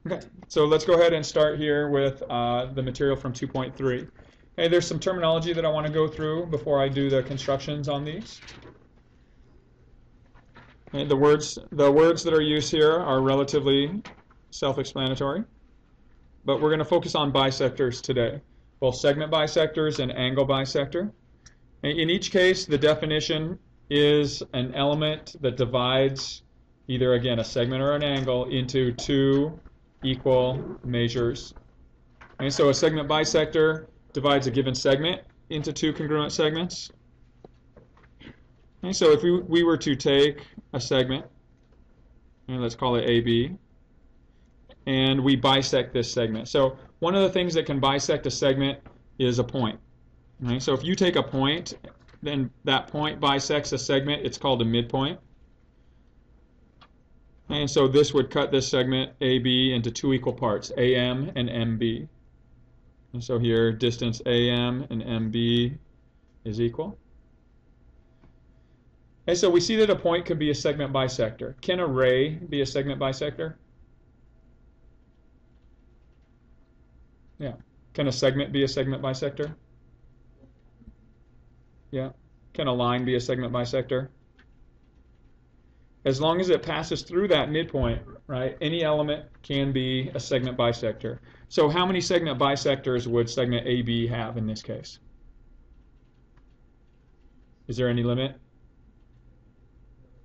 Okay, so let's go ahead and start here with the material from 2.3. Okay, there's some terminology that I want to go through before I do the constructions on these. Okay, the words that are used here are relatively self-explanatory, but we're going to focus on bisectors today, both segment bisectors and angle bisector. In each case, the definition is an element that divides either, again, a segment or an angle into two equal measures. Okay, so a segment bisector divides a given segment into two congruent segments. Okay, so if we were to take a segment, and let's call it AB, and we bisect this segment. So one of the things that can bisect a segment is a point. Okay, so if you take a point, then that point bisects a segment. It's called a midpoint. And so this would cut this segment AB into two equal parts, AM and MB. And so here, distance AM and MB is equal. And so we see that a point could be a segment bisector. Can a ray be a segment bisector? Yeah. Can a segment be a segment bisector? Yeah. Can a line be a segment bisector? As long as it passes through that midpoint, right, any element can be a segment bisector. So how many segment bisectors would segment AB have in this case? Is there any limit?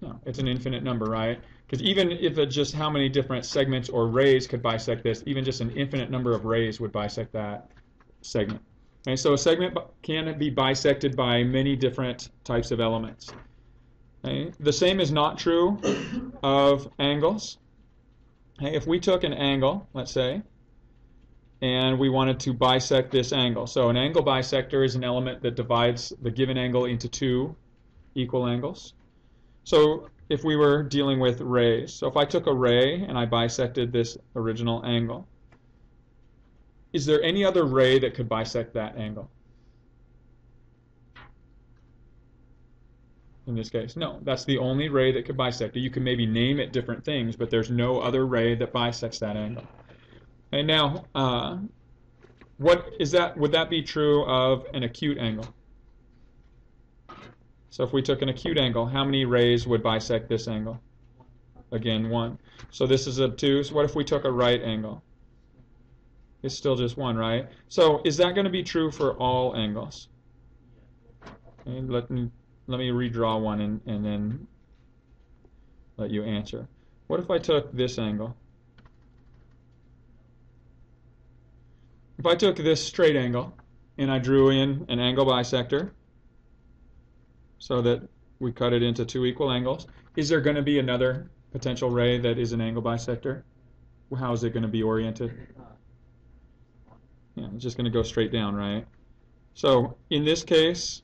No, it's an infinite number, right? Because even if it's just how many different segments or rays could bisect this, even just an infinite number of rays would bisect that segment. Okay, so a segment can be bisected by many different types of elements. Okay, the same is not true of angles. Okay, if we took an angle, let's say, and we wanted to bisect this angle. So an angle bisector is an element that divides the given angle into two equal angles. So if we were dealing with rays, so if I took a ray and I bisected this original angle, is there any other ray that could bisect that angle? In this case, no. That's the only ray that could bisect it. You can maybe name it different things, but there's no other ray that bisects that angle. And now, what is that? Would that be true of an acute angle? So if we took an acute angle, how many rays would bisect this angle? Again, one. So this is obtuse. What if we took a right angle? It's still just one, right? So is that going to be true for all angles? Okay, let me redraw one and then let you answer. What if I took this angle? If I took this straight angle and I drew in an angle bisector so that we cut it into two equal angles, is there going to be another potential ray that is an angle bisector? How is it going to be oriented? Yeah, it's just going to go straight down, right? So in this case,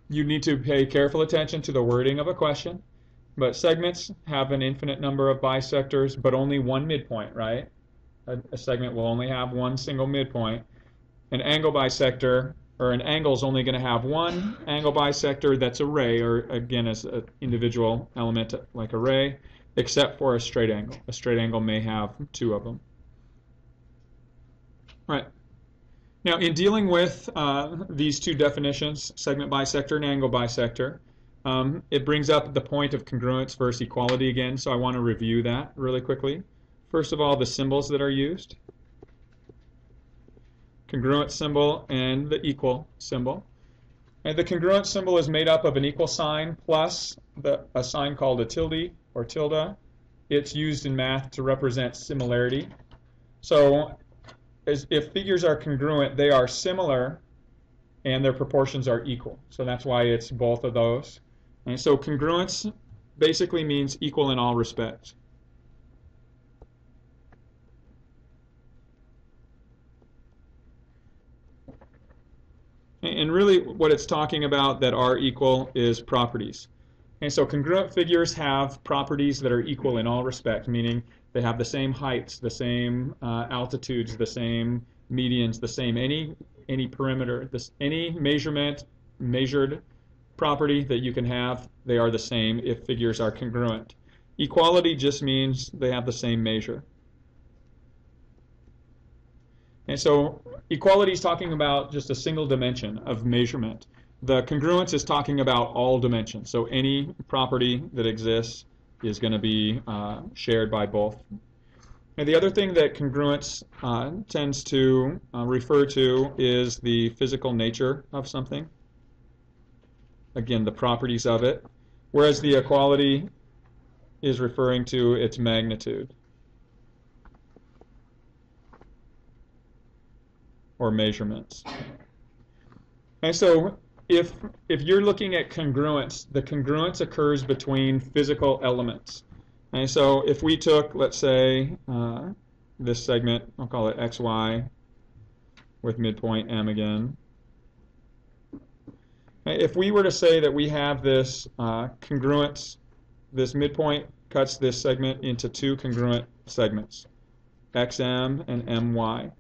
you need to pay careful attention to the wording of a question. But segments have an infinite number of bisectors, but only one midpoint, right? A segment will only have one single midpoint. An angle bisector, or an angle, is only going to have one angle bisector that's a ray, or again, as an individual element like a ray, except for a straight angle. A straight angle may have two of them. Right. Now, in dealing with these two definitions, segment bisector and angle bisector, it brings up the point of congruence versus equality again, so I want to review that really quickly. First of all, the symbols that are used. Congruent symbol and the equal symbol. And the congruent symbol is made up of an equal sign plus a sign called a tilde or tilde. It's used in math to represent similarity. So if figures are congruent, they are similar and their proportions are equal. So that's why it's both of those. And so congruence basically means equal in all respects. And really what it's talking about that are equal is properties. And so congruent figures have properties that are equal in all respects, meaning they have the same heights, the same altitudes, the same medians, the same any perimeter, any measured property that you can have, they are the same if figures are congruent. Equality just means they have the same measure. And so equality is talking about just a single dimension of measurement. The congruence is talking about all dimensions. So any property that exists is going to be shared by both. And the other thing that congruence tends to refer to is the physical nature of something. Again, the properties of it. Whereas the equality is referring to its magnitude or measurements. And so if you're looking at congruence, the congruence occurs between physical elements. And so if we took, let's say, this segment, I'll call it XY, with midpoint M again. If we were to say that we have this congruence, this midpoint cuts this segment into two congruent segments, XM and MY.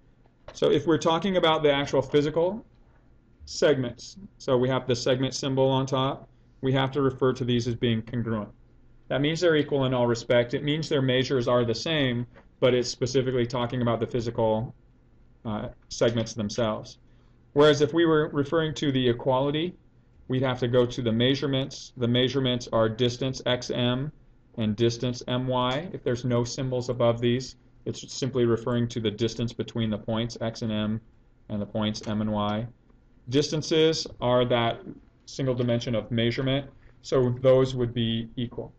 So if we're talking about the actual physical segments, so we have the segment symbol on top, we have to refer to these as being congruent. That means they're equal in all respect. It means their measures are the same, but it's specifically talking about the physical segments themselves. Whereas if we were referring to the equality, we'd have to go to the measurements. The measurements are distance xm and distance my. If there's no symbols above these, it's simply referring to the distance between the points x and m and the points m and y. Distances are that single dimension of measurement, so those would be equal.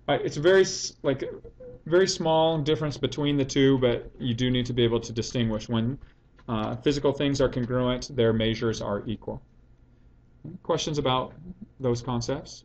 It's a very small difference between the two, but you do need to be able to distinguish. When physical things are congruent, their measures are equal. Questions about those concepts?